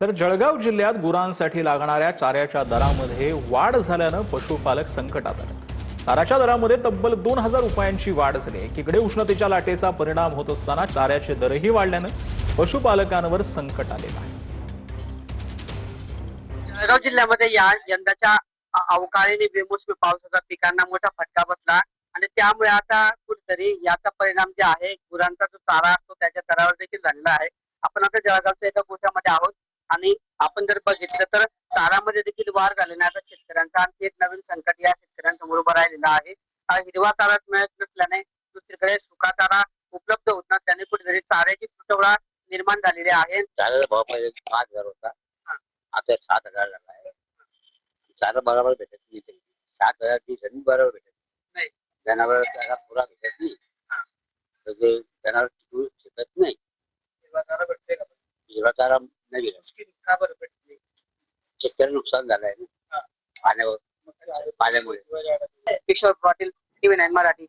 तर जळगाव जिल्ह्यात गुरांसाठी लागणाऱ्या चाऱ्याच्या दरामध्ये वाढ झाल्यानं पशुपालक संकटात आले. चाऱ्याच्या दरामध्ये तब्बल 2,000 रुपयांची वाढ झाली. एकीकडे उष्णतेच्या लाटेचा परिणाम होत असताना चाऱ्याचे दरही वाढल्यानं पशुपालकांवर संकट आलेलं आहे. जळगाव जिल्ह्यामध्ये यंदाच्या अवकाळी बेमोसमी पावसाचा पिकांना मोठा फटका बसला आणि त्यामुळे आता कुठेतरी याचा परिणाम जे आहे गुरांचा जो चारा असतो त्याच्या दरावर देखील झालेला आहे. आपण आता जळगावच्या एका गोठ्यामध्ये आहोत आणि आपण जर बघितलं तर चारामध्ये देखील वाढ झालेली आहे. आता शेतकऱ्यांचा आणखी एक नवीन संकट या शेतकऱ्यांसमोर उभं राहिलेला आहे. हिरवा चारा मिळत नसल्याने दुसरीकडे सुका चारा उपलब्ध होत नाही, त्याने कुठेतरी चाऱ्याची तुटवडा निर्माण झालेली आहे. चाऱ्याचा भाव पहिले 5,000 होता, आता 7,000 झाला आहे. चारा बरोबर भेटत नाही, 7,000 ची जमीन बरोबर भेटत नाही. जनावर चारा पुरा भेटत नाही, तर ते जनावर टिकू शकत नाही. हिरवा चारा भेटते का? हिरवा चारा नाही भेटत. का बरं भेटत नाही? शेतकरी नुकसान झालंय ना पाण्यामुळे. किशोर पाटील, TV9 मराठी.